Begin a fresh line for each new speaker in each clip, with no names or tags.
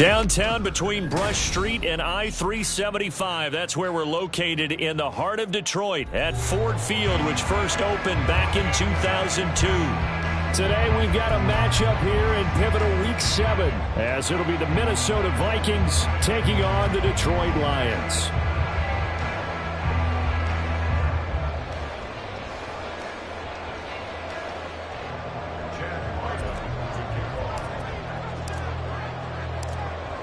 Downtown between Brush Street and I-375. That's where we're located in the heart of Detroit at Ford Field, which first opened back in 2002. Today we've got a matchup here in pivotal Week 7, as it'll be the Minnesota Vikings taking on the Detroit Lions.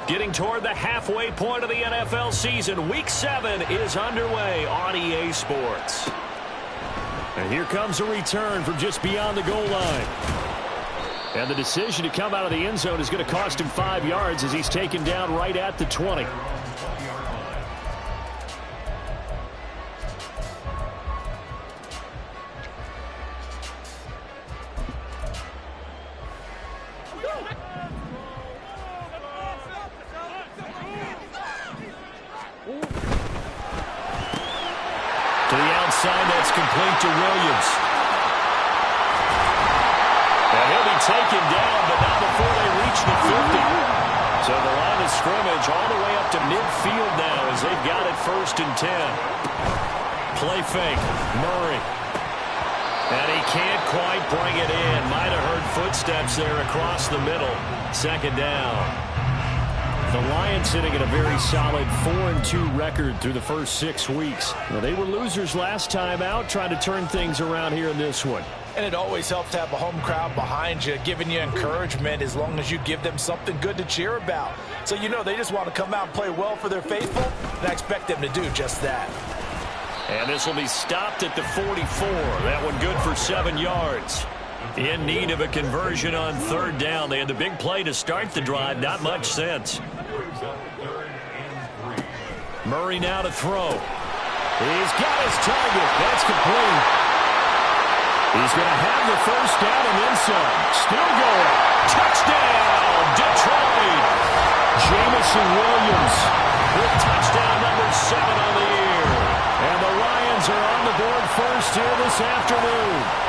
Getting toward the halfway point of the NFL season, Week 7 is underway on EA Sports. And here comes a return from just beyond the goal line. And the decision to come out of the end zone is going to cost him 5 yards as he's taken down right at the 20. That's complete to Williams. And he'll be taken down, but not before they reach the 50. So the line of scrimmage all the way up to midfield now as they've got it 1st and 10. Play fake. Murray. And he can't quite bring it in. Might have heard footsteps there across the middle. 2nd down. The Lions sitting at a very solid 4-2 record through the first 6 weeks. Well, they were losers last time out, trying to turn things around here in this one.
And it always helps to have a home crowd behind you, giving you encouragement as long as you give them something good to cheer about. So you know they just want to come out and play well for their faithful, and I expect them to do just that.
And this will be stopped at the 44. That one good for 7 yards. In need of a conversion on 3rd down. They had the big play to start the drive. Not much sense. Murray now to throw. He's got his target. That's complete. He's going to have the 1st down and then some. Still going. Touchdown, Detroit. Jamison Williams with touchdown number 7 on the year. And the Lions are on the board first here this afternoon.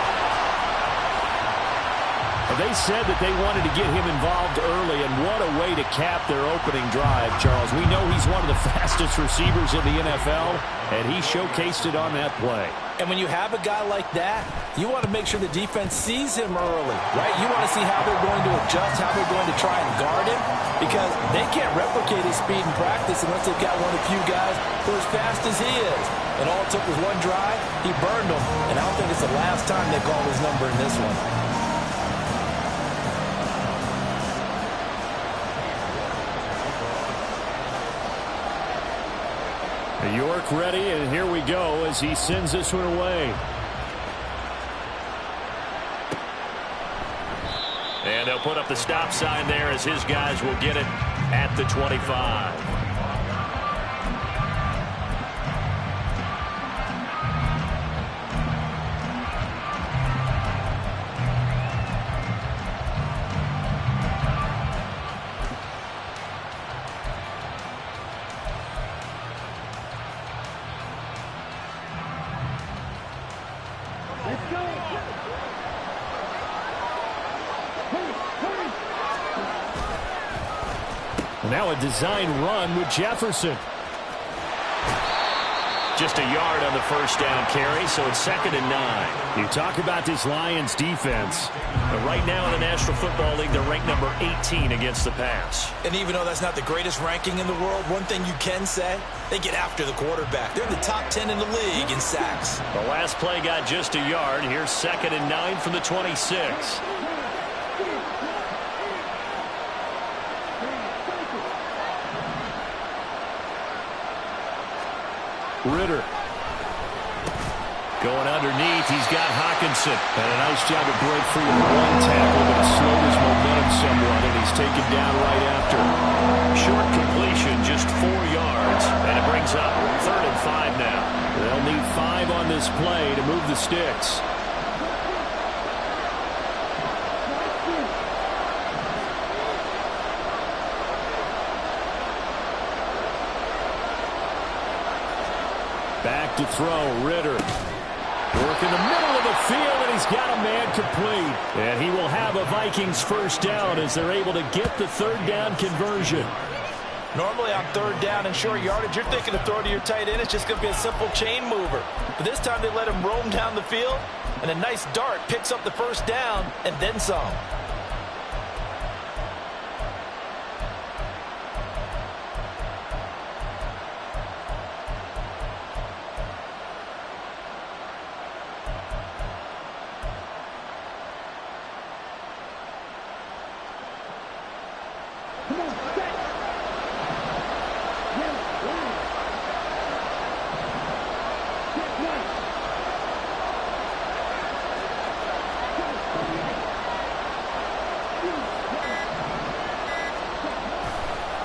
They said that they wanted to get him involved early, and what a way to cap their opening drive, Charles. We know he's one of the fastest receivers in the NFL, and he showcased it on that play.
And when you have a guy like that, you want to make sure the defense sees him early, right? You want to see how they're going to adjust, how they're going to try and guard him, because they can't replicate his speed in practice unless they've got one of the few guys who are as fast as he is. And all it took was one drive, he burned them, and I don't think it's the last time they call his number in this one.
York ready, and here we go as he sends this one away. And they'll put up the stop sign there as his guys will get it at the 25. Now a design run with Jefferson. Just a yard on the 1st down carry, so it's 2nd and 9. You talk about this Lions defense. But right now in the National Football League, they're ranked number 18 against the pass.
And even though that's not the greatest ranking in the world, one thing you can say, they get after the quarterback. They're in the top 10 in the league in sacks.
The last play got just a yard. Here's 2nd and 9 from the 26. Ritter going underneath. He's got Hawkinson. And a nice job to break free with one tackle, but it slowed his momentum somewhat, and he's taken down right after. Short completion, just 4 yards, and it brings up 3rd and 5 now. They'll need 5 on this play to move the sticks. Back to throw, Ritter. Work in the middle of the field, and he's got a man complete. And he will have a Vikings first down as they're able to get the third down conversion.
Normally on third down and short yardage, you're thinking of throw to your tight end. It's just going to be a simple chain mover. But this time they let him roam down the field, and a nice dart picks up the first down and then some.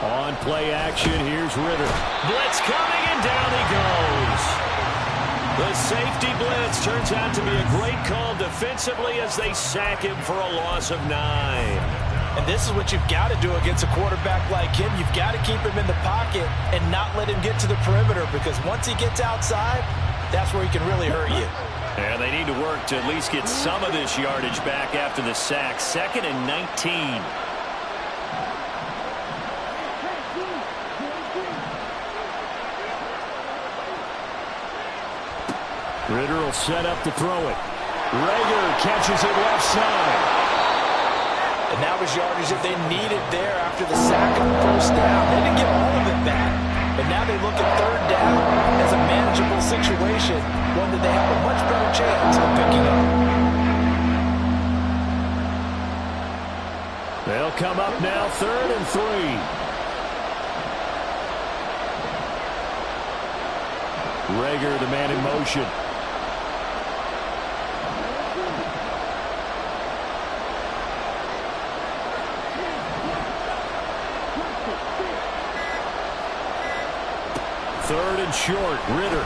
On play action, here's Ritter. Blitz coming, and down he goes. The safety blitz turns out to be a great call defensively as they sack him for a loss of 9.
And this is what you've got to do against a quarterback like him. You've got to keep him in the pocket and not let him get to the perimeter, because once he gets outside, that's where he can really hurt you.
Yeah, they need to work to at least get some of this yardage back after the sack. 2nd and 19. Ritter will set up to throw it. Rager catches it left side.
And that was yardage that they needed there after the sack on first down. They didn't get all of it back. But now they look at third down as a manageable situation, one that they have a much better chance of picking up.
They'll come up now 3rd and 3. Rager, the man in motion. Third and short, Ritter. Able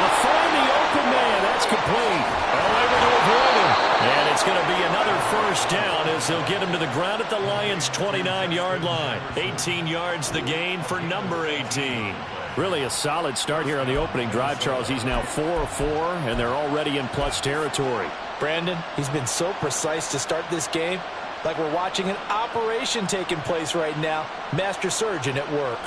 to find the open man. That's complete. Able to avoid him. And it's going to be another first down as they'll get him to the ground at the Lions' 29-yard line. 18 yards the gain for number 18. Really a solid start here on the opening drive, Charles. He's now 4 of 4, and they're already in plus territory.
Brandon, he's been so precise to start this game, like we're watching an operation taking place right now. Master surgeon at work.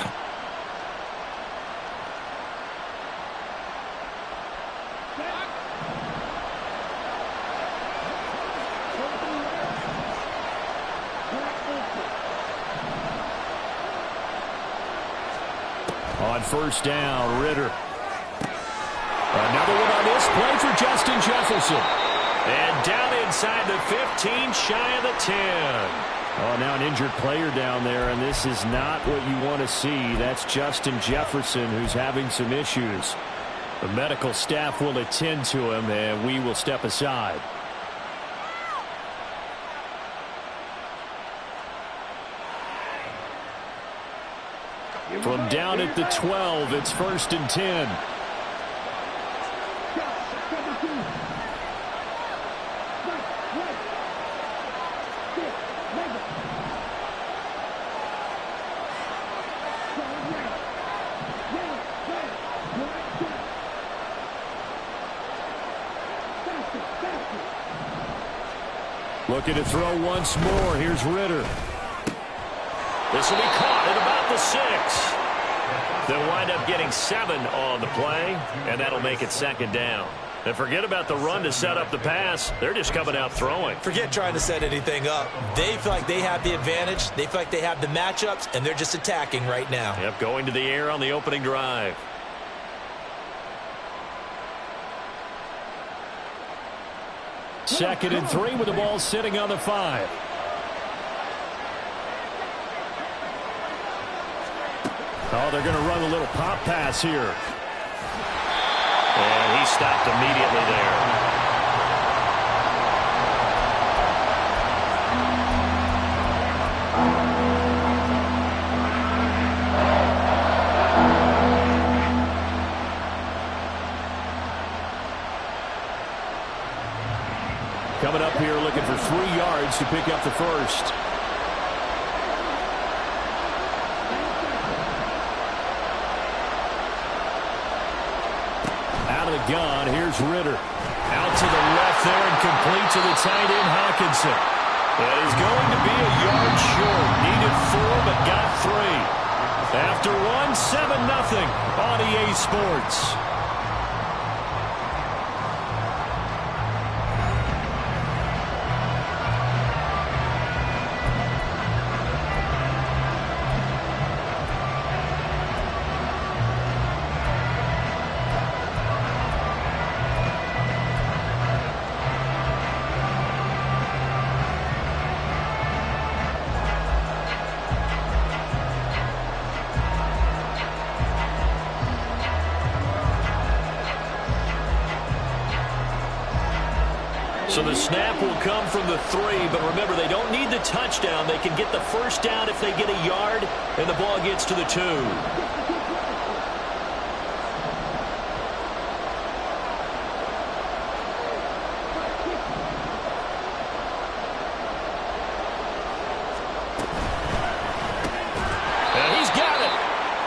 On first down, Ritter. Another one on this play for Justin Jefferson. And down inside the 15, shy of the 10. Oh, now an injured player down there, and this is not what you want to see. That's Justin Jefferson, who's having some issues. The medical staff will attend to him, and we will step aside. From down at the 12, it's 1st and 10. Looking to throw once more. Here's Ritter. This will be caught at about the 6. They'll wind up getting 7 on the play, and that'll make it 2nd down. And forget about the run to set up the pass. They're just coming out throwing.
Forget trying to set anything up. They feel like they have the advantage. They feel like they have the matchups, and they're just attacking right now.
Yep, going to the air on the opening drive. Second and 3 with the ball sitting on the 5. Oh, they're going to run a little pop pass here. And he stopped immediately there. Coming up here looking for 3 yards to pick up the first. Out of the gone. Here's Ritter. Out to the left there and complete to the tight end, Hawkinson. That is going to be a yard short. Needed 4, but got 3. After 7-0 on EA Sports. So the snap will come from the 3, but remember, they don't need the touchdown. They can get the first down if they get a yard, and the ball gets to the 2. And he's got it.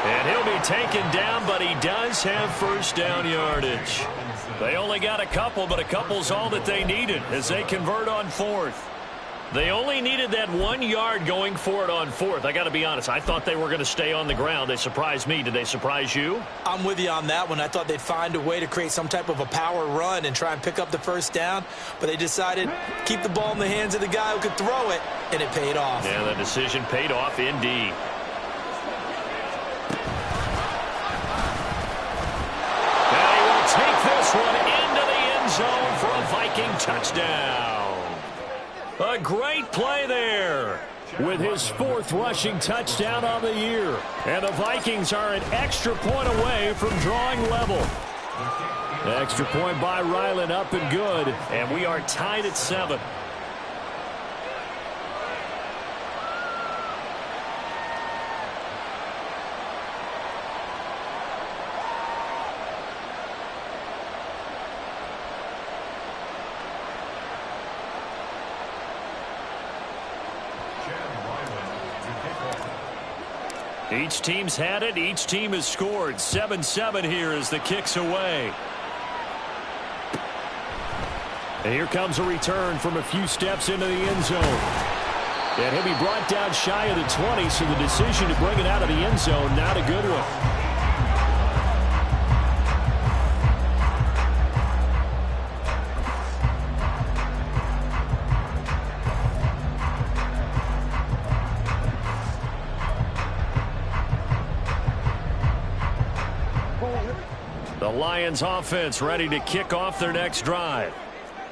And he'll be taken down, but he does have first down yardage. They only got a couple, but a couple's all that they needed as they convert on 4th. They only needed that 1 yard going for it on 4th. I got to be honest, I thought they were going to stay on the ground. They surprised me. Did they surprise you?
I'm with you on that one. I thought they'd find a way to create some type of a power run and try and pick up the first down, but they decided keep the ball in the hands of the guy who could throw it, and it paid off.
Yeah, that decision paid off indeed. Take this one into the end zone for a Viking touchdown. A great play there with his 4th rushing touchdown on the year. And the Vikings are an extra point away from drawing level. Extra point by Ryland, up and good. And we are tied at 7. Each team's had it. Each team has scored. 7-7 here as the kick's away. And here comes a return from a few steps into the end zone. And he'll be brought down shy of the 20, so the decision to bring it out of the end zone, not a good one. The Lions offense ready to kick off their next drive.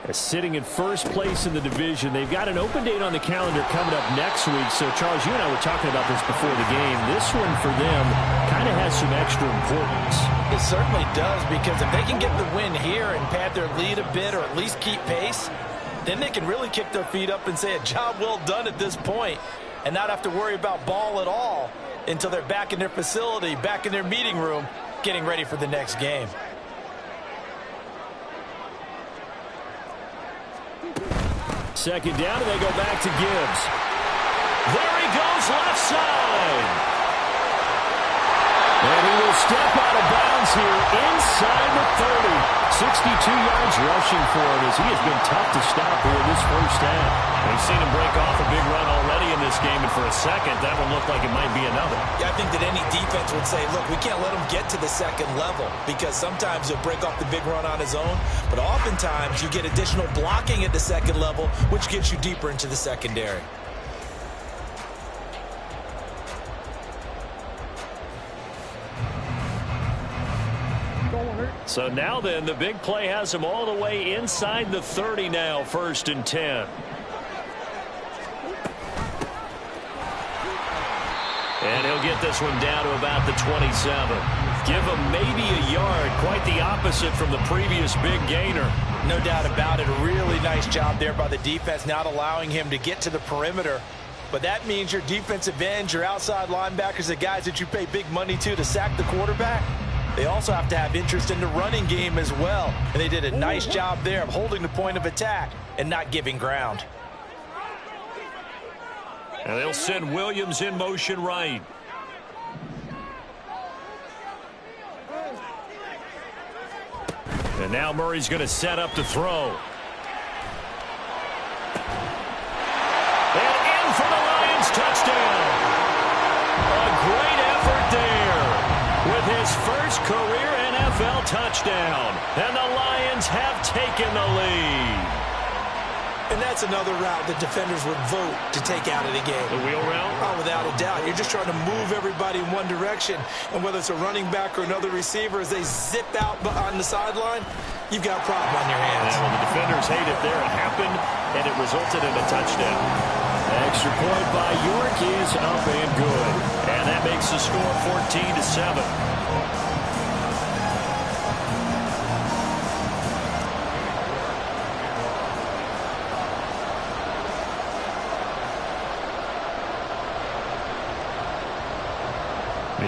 They're sitting in first place in the division. They've got an open date on the calendar coming up next week. So, Charles, you and I were talking about this before the game. This one for them kind of has some extra importance.
It certainly does, because if they can get the win here and pad their lead a bit or at least keep pace, then they can really kick their feet up and say a job well done at this point and not have to worry about ball at all until they're back in their facility, back in their meeting room, getting ready for the next game.
Second down, and they go back to Gibbs. There he goes, left side. And he will step out of bounds here inside the 30. 62 yards rushing for him as he has been tough to stop here in this first half. We've seen him break off a big run already in this game, and for a second, that one looked like it might be another.
Yeah, I think that any defense would say, look, we can't let him get to the second level, because sometimes he'll break off the big run on his own, but oftentimes you get additional blocking at the second level, which gets you deeper into the secondary.
So now then, the big play has him all the way inside the 30 now, 1st and 10. And he'll get this one down to about the 27. Give him maybe a yard, quite the opposite from the previous big gainer.
No doubt about it. A really nice job there by the defense, not allowing him to get to the perimeter. But that means your defensive ends, your outside linebackers, the guys that you pay big money to sack the quarterback, they also have to have interest in the running game as well. And they did a nice job there of holding the point of attack and not giving ground.
And they'll send Williams in motion right. And now Murray's going to set up to throw. And in for the Lions touchdown. A great effort there with his first career NFL touchdown. And the Lions have taken the lead.
And that's another route that defenders would vote to take out of the game.
The wheel route?
Oh, without a doubt. You're just trying to move everybody in one direction. And whether it's a running back or another receiver, as they zip out on the sideline, you've got a problem on your hands.
And when the defenders hate it there, it happened, and it resulted in a touchdown. Extra point by York is up and good. And that makes the score 14-7.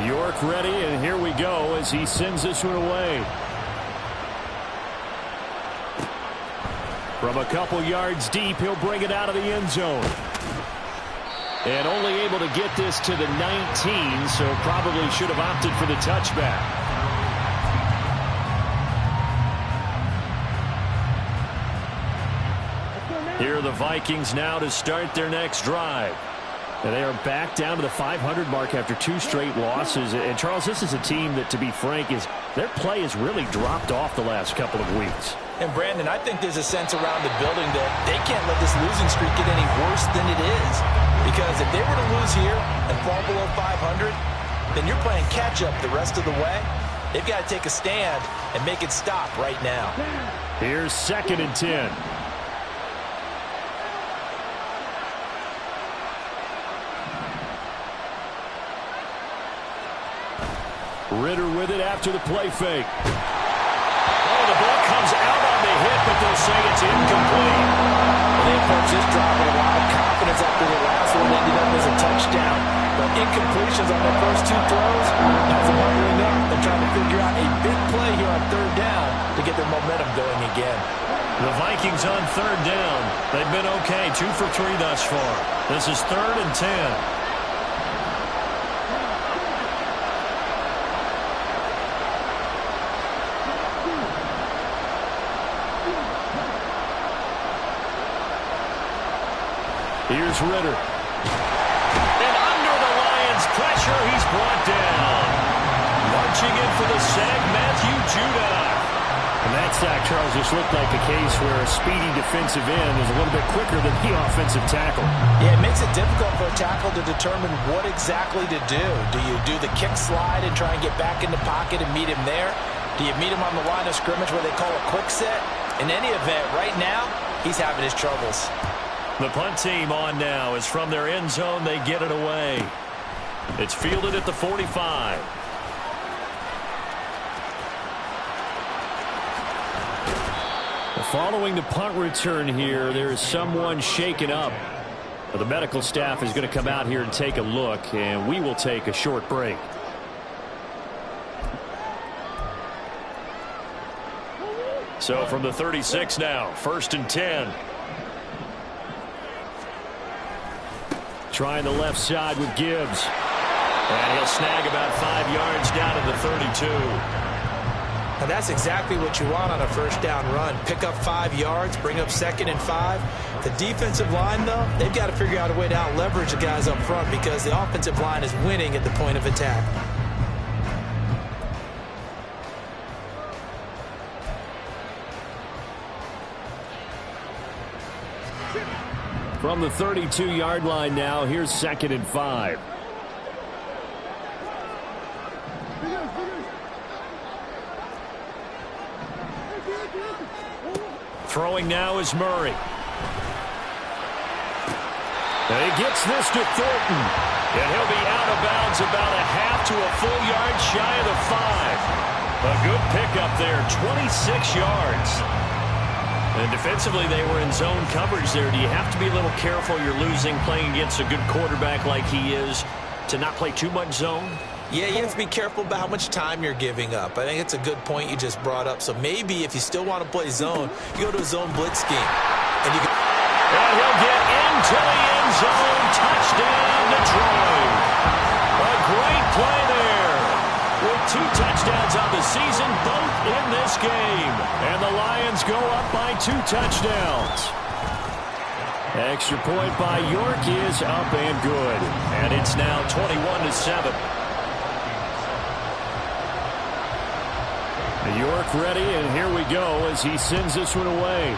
York ready, and here we go as he sends this one away. From a couple yards deep, he'll bring it out of the end zone. And only able to get this to the 19, so probably should have opted for the touchback. Here are the Vikings now to start their next drive. And they are back down to the 500 mark after 2 straight losses. And, Charles, this is a team that, to be frank, their play has really dropped off the last couple of weeks.
And, Brandon, I think there's a sense around the building that they can't let this losing streak get any worse than it is. Because if they were to lose here and fall below 500, then you're playing catch-up the rest of the way. They've got to take a stand and make it stop right now.
Here's 2nd and 10. Ritter with it after the play fake. Oh, the ball comes out on the hit, but they'll say it's incomplete.
Well, they approach this drive with a lot of confidence after the last one ended up as a touchdown. But incompletions on their first 2 throws has them hurrying up. They're trying to figure out a big play here on 3rd down to get their momentum going again.
The Vikings on 3rd down. They've been okay, 2 for 3 thus far. This is 3rd and 10. Here's Ritter. And under the Lions' pressure, he's brought down. Marching in for the sack, Matthew Judah. And that sack, Charles, just looked like a case where a speedy defensive end is a little bit quicker than the offensive tackle.
Yeah, it makes it difficult for a tackle to determine what exactly to do. Do you do the kick slide and try and get back in the pocket and meet him there? Do you meet him on the line of scrimmage where they call a quick set? In any event, right now, he's having his troubles.
The punt team on now is from their end zone. They get it away. It's fielded at the 45. Following the punt return here, there is someone shaken up. The medical staff is going to come out here and take a look, and we will take a short break. So from the 36 now, 1st and 10. Trying the left side with Gibbs. And he'll snag about 5 yards down to the 32.
Now that's exactly what you want on a 1st down run. Pick up 5 yards, bring up 2nd and 5. The defensive line, though, they've got to figure out a way to out-leverage the guys up front because the offensive line is winning at the point of attack.
From the 32-yard line now, here's 2nd and 5. Throwing now is Murray. And he gets this to Thornton. And he'll be out of bounds about a half to a full yard shy of the 5. A good pickup there, 26 yards. And defensively, they were in zone coverage there. Do you have to be a little careful you're losing playing against a good quarterback like he is to not play too much zone?
Yeah, you have to be careful about how much time you're giving up. I think it's a good point you just brought up. So maybe if you still want to play zone, you go to a zone blitz scheme. And you can...
And he'll get into the end zone. Touchdown, Detroit. A great play there. With 2 touchdowns on the season, both in this game. And the Lions go up by 2 touchdowns. Extra point by York is up and good. And it's now 21-7. York ready, and here we go as he sends this one away.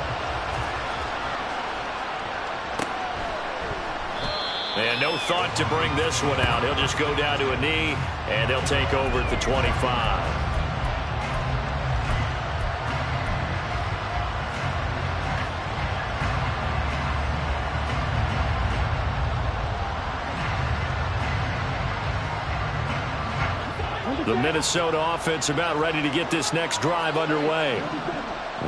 And no thought to bring this one out. He'll just go down to a knee, and they'll take over at the 25. The Minnesota offense about ready to get this next drive underway.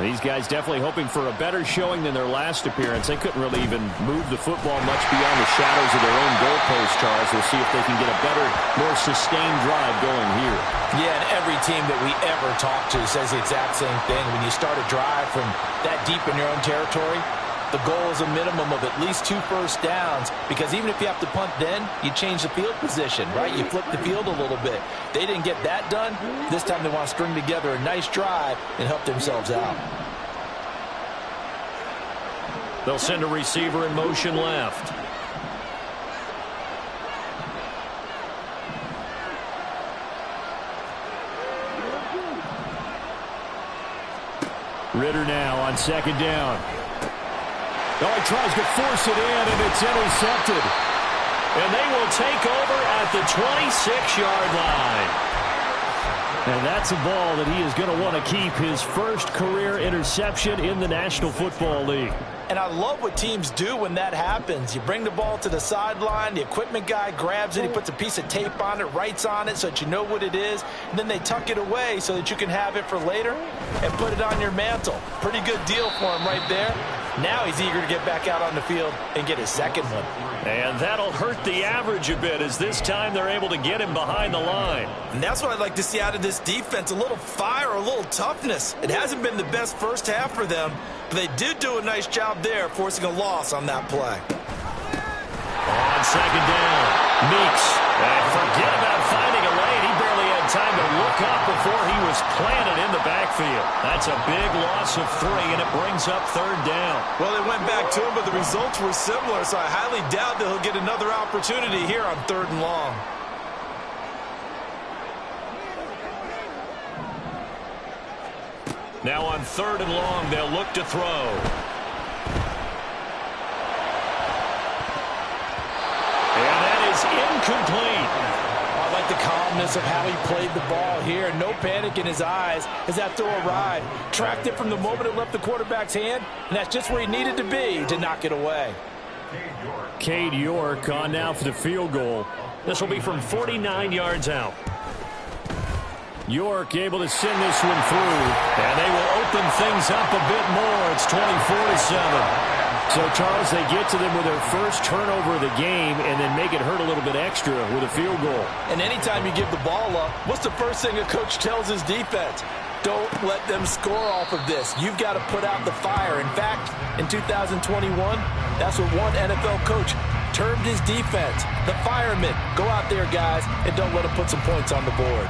These guys definitely hoping for a better showing than their last appearance. They couldn't really even move the football much beyond the shadows of their own goalpost, Charles. We'll see if they can get a better, more sustained drive going here.
Yeah, and every team that we ever talk to says the exact same thing. When you start a drive from that deep in your own territory, the goal is a minimum of at least 2 first downs, because even if you have to punt then, you change the field position, right? You flip the field a little bit. They didn't get that done. This time they want to string together a nice drive and help themselves out.
They'll send a receiver in motion left. Ritter now on 2nd down. Oh, he tries to force it in, and it's intercepted. And they will take over at the 26-yard line. And that's a ball that he is going to want to keep, his first career interception in the National Football League.
And I love what teams do when that happens. You bring the ball to the sideline, the equipment guy grabs it, he puts a piece of tape on it, writes on it so that you know what it is, and then they tuck it away so that you can have it for later and put it on your mantle. Pretty good deal for him right there. Now he's eager to get back out on the field and get his second one.
And that'll hurt the average a bit, as this time they're able to get him behind the line.
And that's what I'd like to see out of this defense, a little fire, a little toughness. It hasn't been the best first half for them, but they did do a nice job there, forcing a loss on that play.
On 2nd down, Meeks. And forget about finding a lane. He barely had time to look up before he was planted in the backfield. That's a big loss of 3, and it brings up 3rd down.
Well, they went back to him, but the results were similar, so I highly doubt that he'll get another opportunity here on 3rd and long.
Now on 3rd and long, they'll look to throw. And that is incomplete.
I like the calmness of how he played the ball here. No panic in his eyes as that throw arrived. Tracked it from the moment it left the quarterback's hand, and that's just where he needed to be to knock it away.
Cade York on now for the field goal. This will be from 49 yards out. York able to send this one through, and they will open things up a bit more. It's 24-7. So, Charles, they get to them with their first turnover of the game and then make it hurt a little bit extra with a field goal.
And anytime you give the ball up, what's the first thing a coach tells his defense? Don't let them score off of this. You've got to put out the fire. In fact, in 2021, that's what one NFL coach termed his defense. The firemen. Go out there, guys, and don't let them put some points on the board.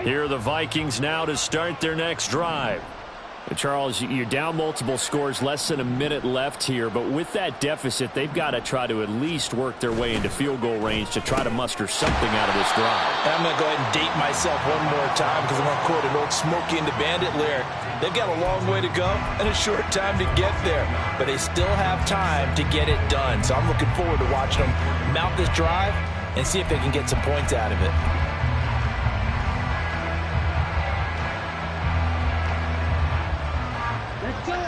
Here are the Vikings now to start their next drive. Charles, you're down multiple scores, less than a minute left here, but with that deficit, they've got to try to at least work their way into field goal range to try to muster something out of this drive.
And I'm going to go ahead and date myself one more time because I'm going to quote an old Smokey and the Bandit lyric. They've got a long way to go and a short time to get there, but they still have time to get it done. So I'm looking forward to watching them mount this drive and see if they can get some points out of it.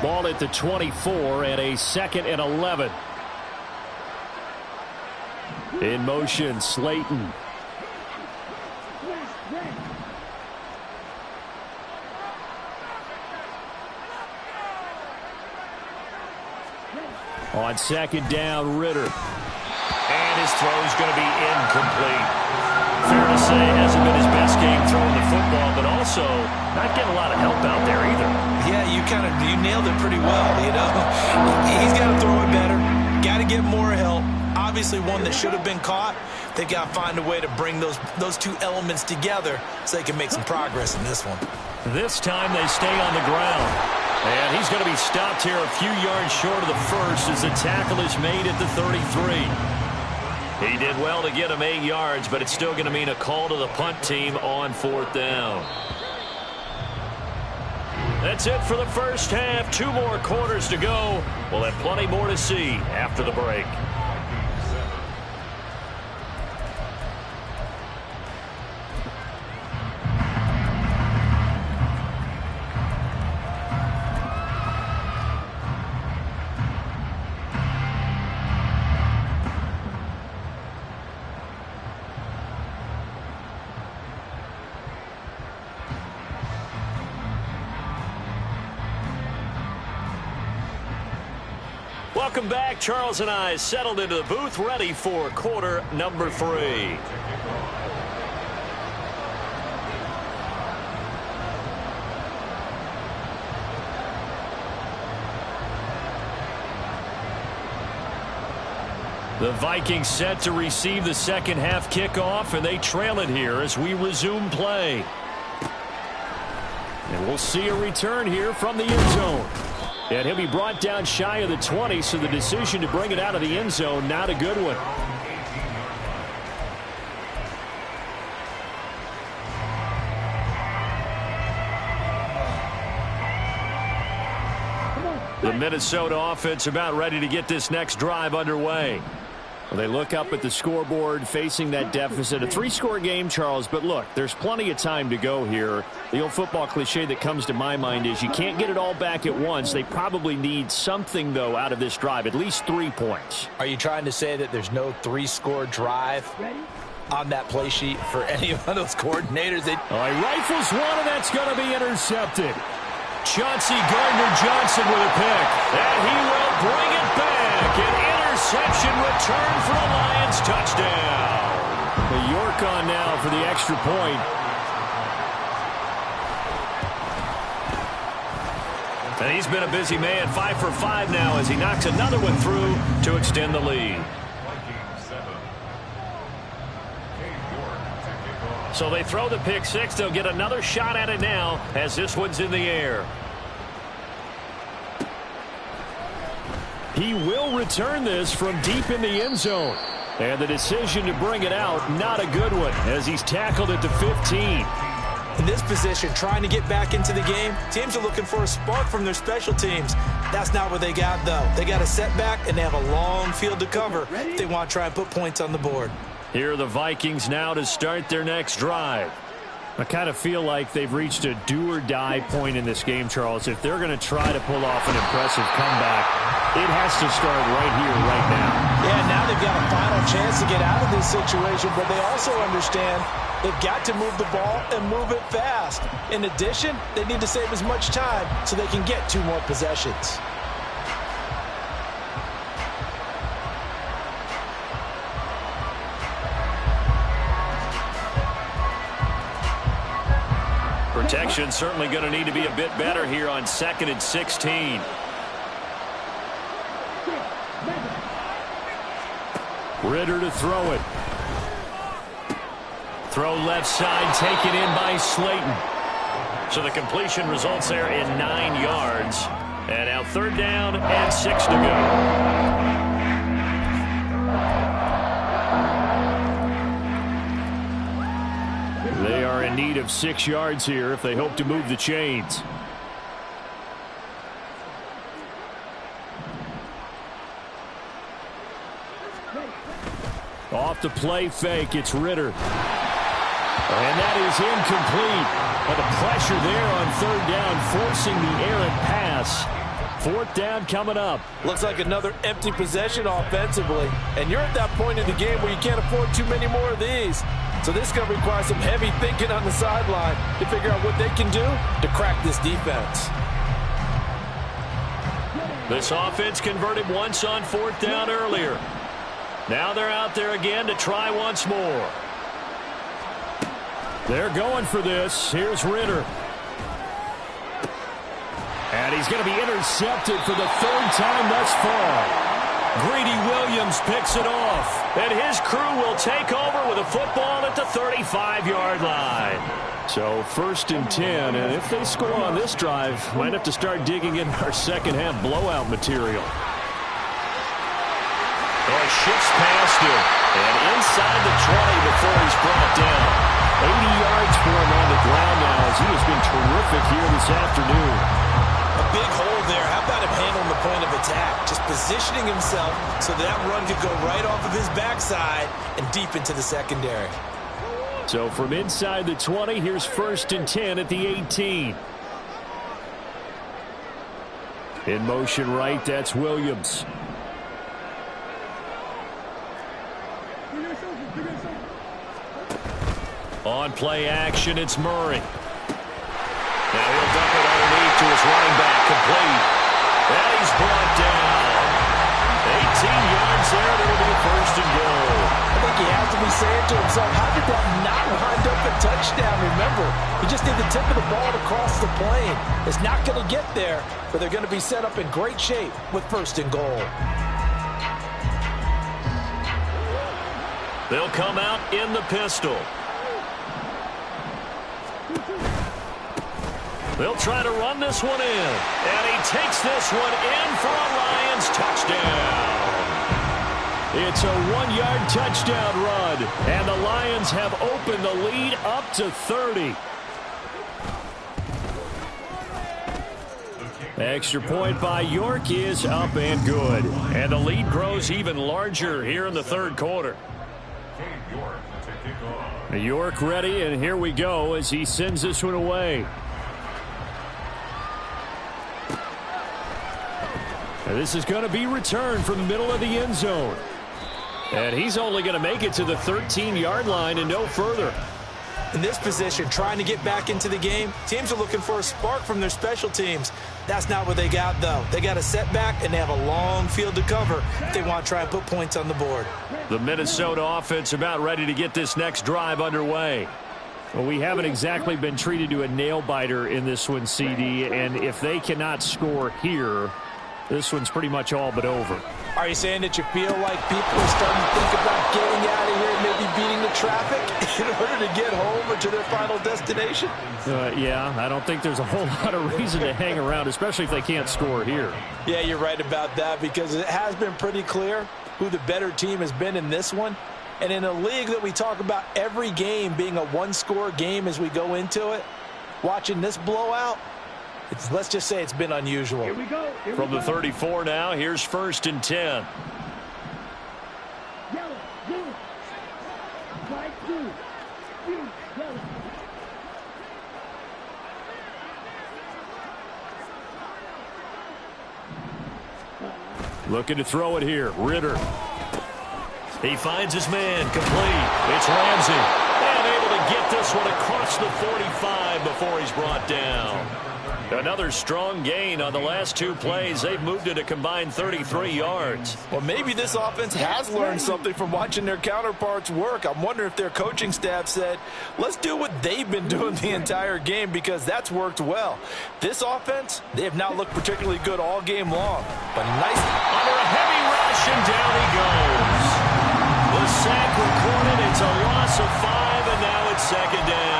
Ball at the 24 and a 2nd and 11. In motion, Slayton. On 2nd down, Ritter. And his throw is going to be incomplete. Fair to say, hasn't been his best game throwing the football, but also not getting a lot of help out there either.
Yeah, you nailed it pretty well, you know. He's got to throw it better. Got to get more help. Obviously one that should have been caught. They've got to find a way to bring those two elements together so they can make some progress in this one.
This time they stay on the ground. And he's going to be stopped here a few yards short of the first as the tackle is made at the 33. He did well to get him 8 yards, but it's still going to mean a call to the punt team on 4th down. That's it for the first half. 2 more quarters to go. We'll have plenty more to see after the break. Welcome back. Charles and I settled into the booth, ready for quarter number 3. The Vikings set to receive the second half kickoff, and they trail it here as we resume play. And we'll see a return here from the end zone. And he'll be brought down shy of the 20, so the decision to bring it out of the end zone, not a good one. The Minnesota offense about ready to get this next drive underway. Well, they look up at the scoreboard facing that deficit. A 3-score game, Charles, but look, there's plenty of time to go here. The old football cliche that comes to my mind is you can't get it all back at once. They probably need something, though, out of this drive, at least 3 points.
Are you trying to say that there's no 3-score drive on that play sheet for any one of those coordinators?
He rifles one, and that's going to be intercepted. Chauncey Gardner-Johnson with a pick, and he will bring it back. An interception return for a Lions touchdown. The York on now for the extra point. And he's been a busy man, 5 for 5 now as he knocks another one through to extend the lead. So they throw the pick 6. They'll get another shot at it now as this one's in the air. He will return this from deep in the end zone. And the decision to bring it out, not a good one, as he's tackled at the 15.
In this position, trying to get back into the game, teams are looking for a spark from their special teams. That's not what they got, though. They got a setback, and they have a long field to cover if they want to try and put points on the board.
Here are the Vikings now to start their next drive. I kind of feel like they've reached a do-or-die point in this game, Charles. If they're going to try to pull off an impressive comeback, it has to start right here, right now.
Yeah, now they've got a final chance to get out of this situation, but they also understand they've got to move the ball and move it fast. In addition, they need to save as much time so they can get 2 more possessions.
Protection certainly going to need to be a bit better here on 2nd and 16. Ritter to throw it. Throw left side, taken in by Slayton. So the completion results there in 9 yards. And now 3rd down and 6 to go. They are in need of 6 yards here if they hope to move the chains. Off the play fake, it's Ritter. And that is incomplete. But the pressure there on 3rd down, forcing the errant pass. 4th down coming up.
Looks like another empty possession offensively. And you're at that point in the game where you can't afford too many more of these. So this is going to require some heavy thinking on the sideline to figure out what they can do to crack this defense. This offense converted once on 4th down earlier.
Now they're out there again to try once more. They're going for this. Here's Ritter. And he's going to be intercepted for the third time thus far. Greedy Williams picks it off. And his crew will take over with a football at the 35-yard line. So 1st and 10, and if they score on this drive, might have to start digging in our second-half blowout material. Oh, shifts past him. And inside the 20 before he's brought down. 80 yards for him on the ground now as he has been terrific here this afternoon.
A big hole there. How about him handling the point of attack? Just positioning himself so that run could go right off of his backside and deep into the secondary.
So from inside the 20, here's 1st and 10 at the 18. In motion right, that's Williams. On play action, it's Murray. Now he'll dump it underneath to his running back, complete. And he's brought down. 18 yards there, and it'll be 1st and goal.
I think he has to be saying to himself, how did that not wind up a touchdown? Remember, you just need the tip of the ball to cross the plane. It's not going to get there, but they're going to be set up in great shape with 1st and goal.
They'll come out in the pistol. They'll try to run this one in. And he takes this one in for a Lions touchdown. It's a 1-yard touchdown run. And the Lions have opened the lead up to 30. Extra point by York is up and good. And the lead grows even larger here in the 3rd quarter. York ready, and here we go as he sends this one away. And this is going to be returned from the middle of the end zone. And he's only going to make it to the 13-yard line and no further.
In this position, trying to get back into the game, teams are looking for a spark from their special teams. That's not what they got, though. They got a setback, and they have a long field to cover if they want to try and put points on the board.
The Minnesota offense about ready to get this next drive underway. Well, we haven't exactly been treated to a nail-biter in this one, CD, and if they cannot score here, this one's pretty much all but over.
Are you saying that you feel like people are starting to think about getting out of here and maybe beating the traffic in order to get home or to their final destination?
Yeah, I don't think there's a whole lot of reason to hang around, especially if they can't score here.
Yeah, you're right about that because it has been pretty clear who the better team has been in this one. And in a league that we talk about every game being a one-score game as we go into it, watching this blowout, let's just say it's been unusual.
Here we go.
From the 34 now, here's 1st and 10.
Yellow, blue, white, blue, yellow.
Looking to throw it here. Ritter. He finds his man, complete. It's Ramsey. And able to get this one across the 45 before he's brought down. Another strong gain on the last 2 plays. They've moved it a combined 33 yards.
Well, maybe this offense has learned something from watching their counterparts work. I'm wondering if their coaching staff said, let's do what they've been doing the entire game because that's worked well. This offense, they have not looked particularly good all game long. But nice.
Under a heavy rush, and down he goes. The sack recorded. It's a loss of 5, and now it's 2nd down.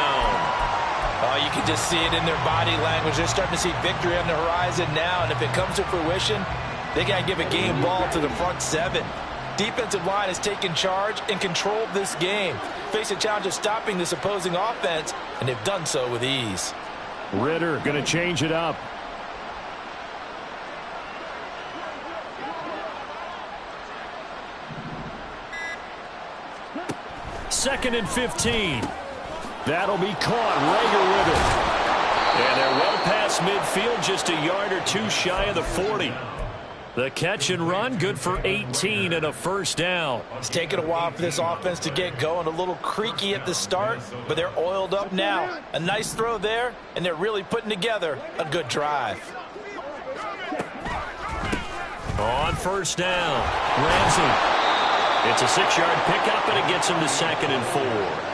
Oh, you can just see it in their body language. They're starting to see victory on the horizon now, and if it comes to fruition, they got to give a game ball to the front 7. Defensive line has taken charge and controlled this game. Face a challenge of stopping this opposing offense, and they've done so with ease.
Ritter going to change it up. Second and 15. That'll be caught. Rager with it. And they're well past midfield, just a yard or 2 shy of the 40. The catch and run, good for 18 and a 1st down.
It's taken a while for this offense to get going. A little creaky at the start, but they're oiled up now. A nice throw there, and they're really putting together a good drive.
On 1st down, Ramsey. It's a 6-yard pickup, and it gets him to 2nd and 4.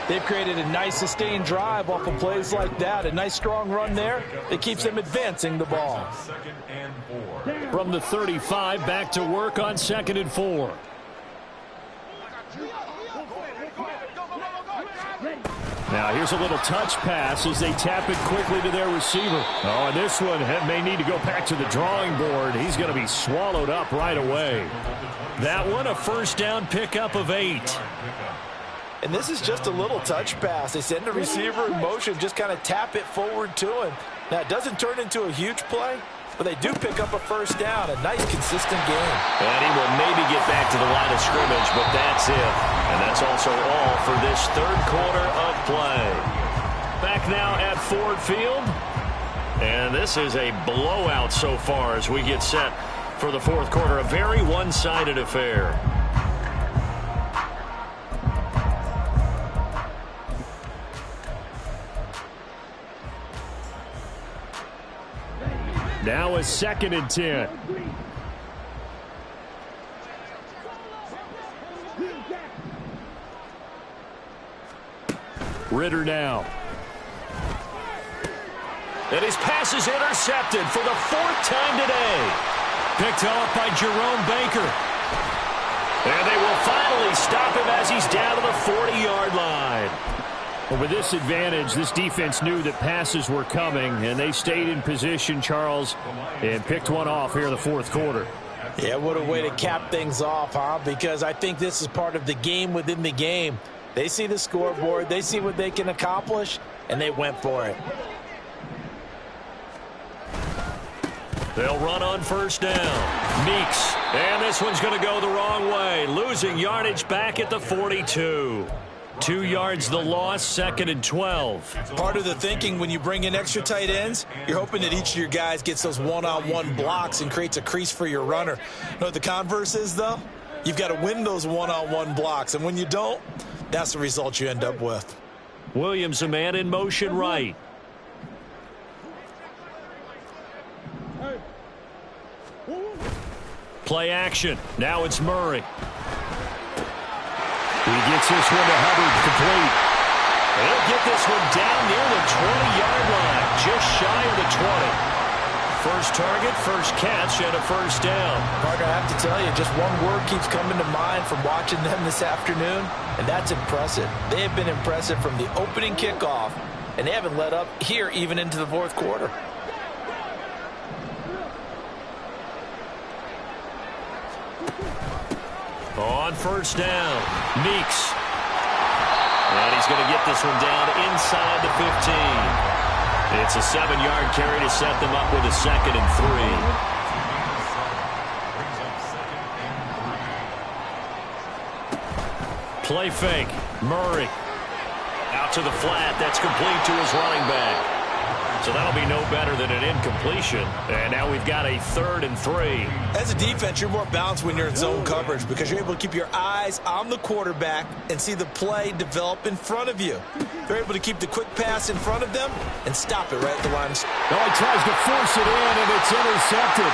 They've created a nice sustained drive off of plays like that. A nice strong run there that keeps them advancing the ball.
From the 35, back to work on 2nd and 4. Now here's a little touch pass as they tap it quickly to their receiver. Oh, and this one may need to go back to the drawing board. He's going to be swallowed up right away. That one, a first down pickup of 8.
And this is just a little touch pass. They send the receiver in motion, just kind of tap it forward to him. Now, it doesn't turn into a huge play, but they do pick up a first down. A nice, consistent game.
And he will maybe get back to the line of scrimmage, but that's it. And that's also all for this 3rd quarter of play. Back now at Ford Field. And this is a blowout so far as we get set for the 4th quarter. A very one-sided affair. Now a 2nd and 10. Ritter now. And his pass is intercepted for the 4th time today. Picked off by Jerome Baker. And they will finally stop him as he's down to the 40-yard line. Well, with this advantage, this defense knew that passes were coming, and they stayed in position, Charles, and picked one off here in the 4th quarter.
Yeah, what a way to cap things off, huh? Because I think this is part of the game within the game. They see the scoreboard, they see what they can accomplish, and they went for it.
They'll run on first down. Meeks, and this one's going to go the wrong way, losing yardage back at the 42. 2 yards the loss, 2nd and 12.
Part of the thinking when you bring in extra tight ends, you're hoping that each of your guys gets those one-on-one blocks and creates a crease for your runner. You know what the converse is, though? You've got to win those one-on-one blocks, and when you don't, that's the result you end up with.
Williams, a man in motion right. Play action. Now it's Murray. He gets this one to Hubbard, complete. He'll get this one down near the 20-yard line, just shy of the 20. First target, first catch, and a first down.
Partner, I have to tell you, just one word keeps coming to mind from watching them this afternoon, and that's impressive. They have been impressive from the opening kickoff, and they haven't let up here even into the 4th quarter.
On first down, Meeks. And he's going to get this one down inside the 15. It's a 7-yard carry to set them up with a 2nd and 3. Play fake. Murray. Out to the flat. That's complete to his running back. So that'll be no better than an incompletion. And now we've got a 3rd and 3.
As a defense, you're more balanced when you're in zone coverage because you're able to keep your eyes on the quarterback and see the play develop in front of you. They're able to keep the quick pass in front of them and stop it right at the line.
Oh, he tries to force it in, and it's intercepted.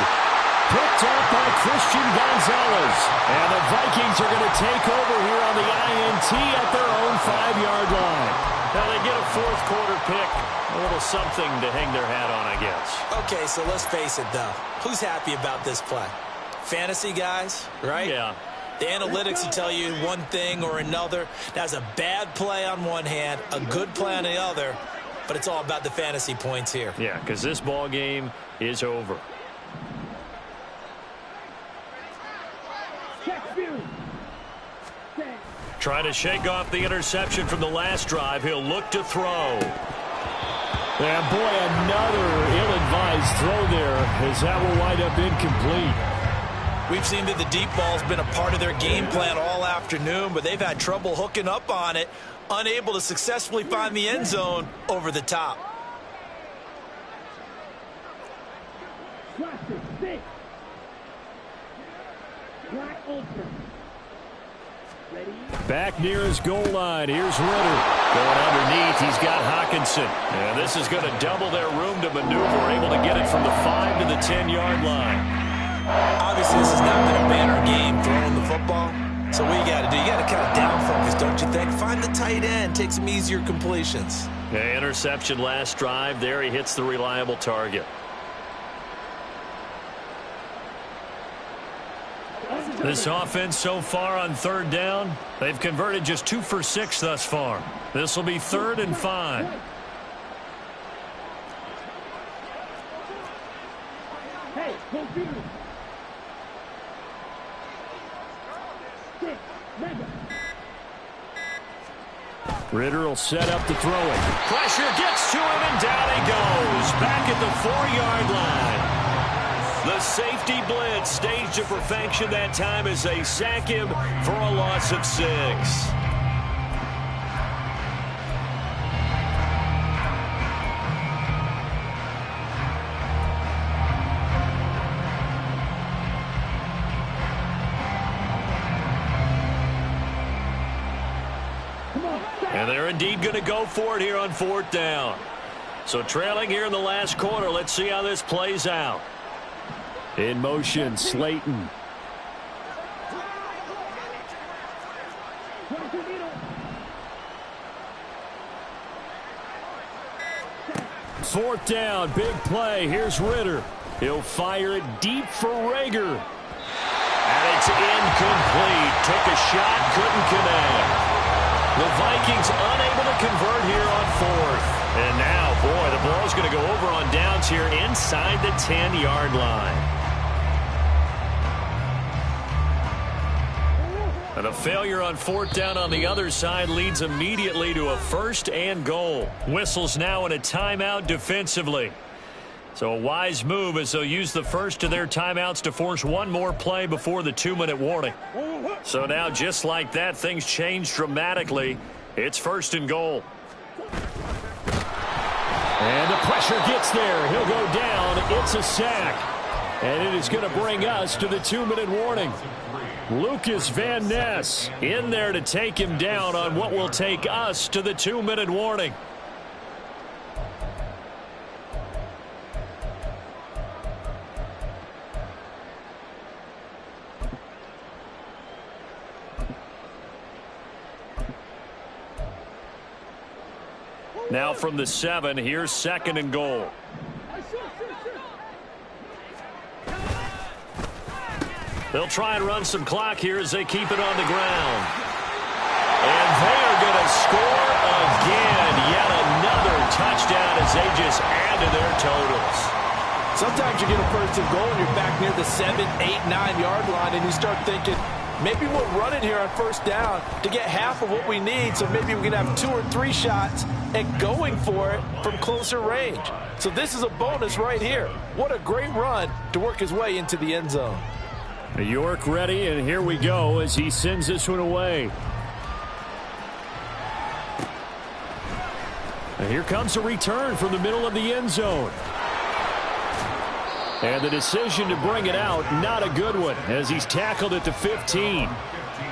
Picked up by Christian Gonzalez. And the Vikings are going to take over here on the INT at their own 5-yard line. Now they get a 4th quarter pick. A little something to hang their hat on, I guess.
Okay, so let's face it, though. Who's happy about this play? Fantasy guys, right?
Yeah.
The analytics will tell you one thing or another. That's a bad play on one hand, a good play on the other, but it's all about the fantasy points here.
Yeah, because this ball game is over. Trying to shake off the interception from the last drive. He'll look to throw. And boy, another ill-advised throw there as that will wind up incomplete.
We've seen that the deep ball's been a part of their game plan all afternoon, but they've had trouble hooking up on it, unable to successfully find the end zone over the top.
Back near his goal line. Here's Ritter. Going underneath, he's got Hockenson. And this is going to double their room to maneuver. Able to get it from the 5 to the 10-yard line.
Obviously, this has not been a banner game throwing the football, So what you got to do, you got to kind of down focus, don't you think? Find the tight end, take some easier completions.
Yeah, interception last drive. There he hits the reliable target. This offense so far on third down, they've converted just 2 for 6 thus far. This will be 3rd and 5.
Hey, confused.
Ritter will set up to throw it. Pressure gets to him, and down he goes. Back at the 4-yard line. The safety blitz staged to perfection that time as they sack him for a loss of 6. And they're indeed going to go for it here on 4th down. So trailing here in the last quarter. Let's see how this plays out. In motion, Slayton. Fourth down, big play. Here's Ritter. He'll fire it deep for Rager. And it's incomplete. Took a shot, couldn't connect. The Vikings unable to convert here on 4th. And now, boy, the ball's going to go over on downs here inside the 10-yard line. And a failure on 4th down on the other side leads immediately to a 1st and goal. Whistles now in a timeout defensively. So a wise move as they'll use the first of their timeouts to force one more play before the 2-minute warning. So now just like that, things change dramatically. It's 1st and goal. And the pressure gets there. He'll go down. It's a sack. And it is going to bring us to the 2-minute warning. Lucas Van Ness in there to take him down on what will take us to the 2-minute warning. Now from the 7, here's 2nd and goal. They'll try and run some clock here as they keep it on the ground. And they are going to score again. Yet another touchdown as they just add to their totals.
Sometimes you get a 1st and goal and you're back near the 7, 8, 9-yard line and you start thinking, maybe we'll run it here on 1st down to get half of what we need, so maybe we can have 2 or 3 shots at going for it from closer range. So this is a bonus right here. What a great run to work his way into the end zone.
York ready, and here we go as he sends this one away. And here comes a return from the middle of the end zone. And the decision to bring it out, not a good one, as he's tackled at the 15.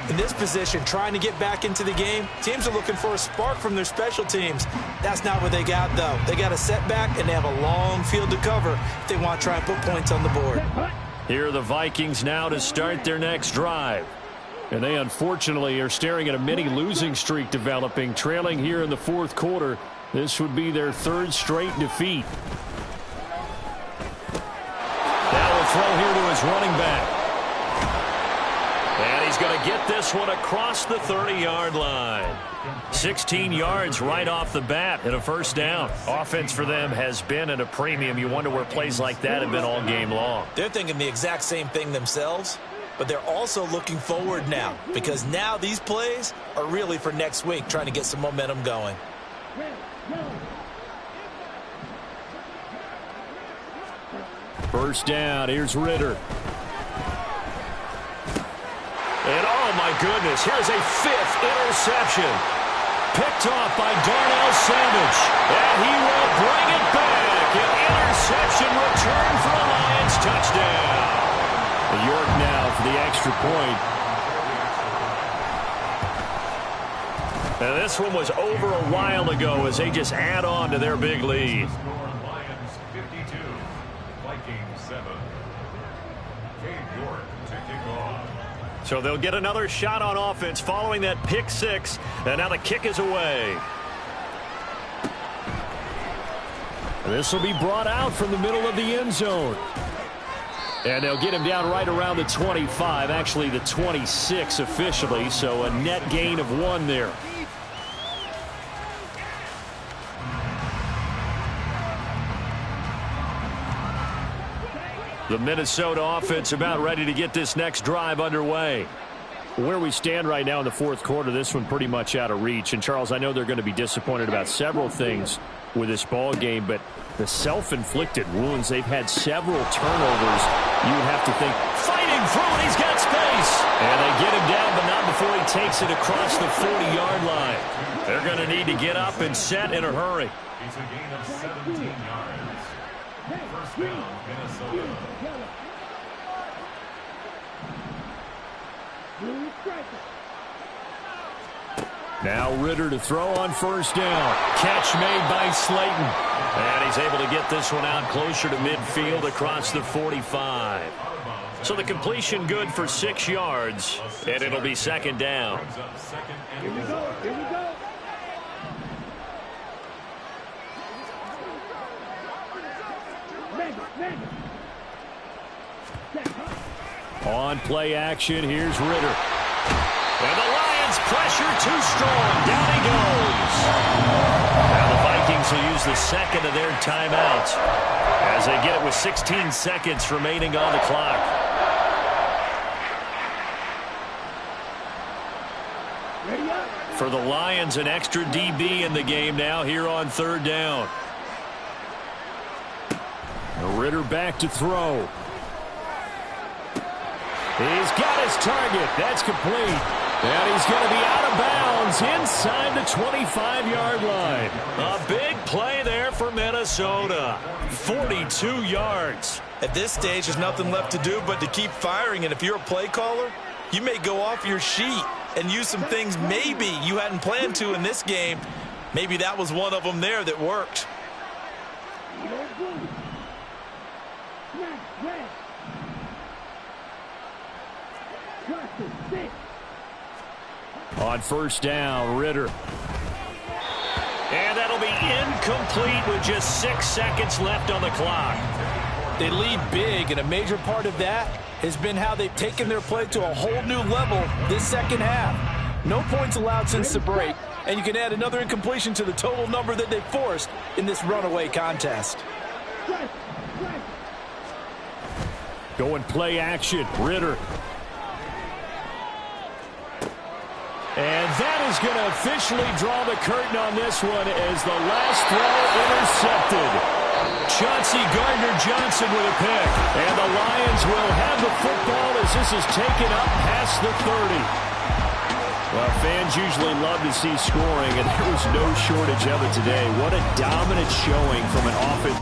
In this position, trying to get back into the game, teams are looking for a spark from their special teams. That's not what they got, though. They got a setback, and they have a long field to cover if they want to try and put points on the board.
Here are the Vikings now to start their next drive. And they unfortunately are staring at a mini losing streak developing, trailing here in the 4th quarter. This would be their 3rd straight defeat. Now we'll throw here to his running back. And he's going to get this one across the 30-yard line. 16 yards right off the bat and a 1st down. Offense for them has been at a premium. You wonder where plays like that have been all game long.
They're thinking the exact same thing themselves, but they're also looking forward now because now these plays are really for next week, trying to get some momentum going.
First down, here's Ritter. And oh my goodness, here's a 5th interception. Picked off by Darnell Savage. And he will bring it back. An interception return for a Lions touchdown. York now for the extra point. And this one was over a while ago as they just add on to their big lead.
Lions 52, Vikings 7. York to kick off.
So they'll get another shot on offense following that pick six. And now the kick is away. This will be brought out from the middle of the end zone. And they'll get him down right around the 25, actually the 26 officially, so a net gain of 1 there. The Minnesota offense about ready to get this next drive underway. Where we stand right now in the fourth quarter, this one pretty much out of reach. And, Charles, I know they're going to be disappointed about several things with this ball game, but the self-inflicted wounds, they've had several turnovers. You would have to think, fighting through it, he's got space. And they get him down, but not before he takes it across the 40-yard line. They're going to need to get up and set in a hurry.
It's a gain of 17 yards. First down, Minnesota.
Now Ritter to throw on first down. Catch made by Slayton. And he's able to get this one out closer to midfield across the 45. So the completion good for 6 yards, and it'll be second down.
Here we go. Here we go.
On play action, here's Ritter. And the Lions pressure too strong. Down he goes. Now the Vikings will use the second of their timeouts as they get it with 16 seconds remaining on the clock. For the Lions, an extra DB in the game now here on third down. Ritter back to throw. He's got his target. That's complete. And he's going to be out of bounds inside the 25-yard line. A big play there for Minnesota. 42 yards.
At this stage, there's nothing left to do but to keep firing. And if you're a play caller, you may go off your sheet and use some things maybe you hadn't planned to in this game. Maybe that was one of them there that worked.
On first down, Ritter. And that'll be incomplete with just 6 seconds left on the clock.
They lead big, and a major part of that has been how they've taken their play to a whole new level this second half. No points allowed since the break, and you can add another incompletion to the total number that they forced in this runaway contest.
Going play action, Ritter. And that is going to officially draw the curtain on this one as the last throw intercepted. Chauncey Gardner-Johnson with a pick. And the Lions will have the football as this is taken up past the 30. Well, fans usually love to see scoring, and there was no shortage of it today. What a dominant showing from an offense.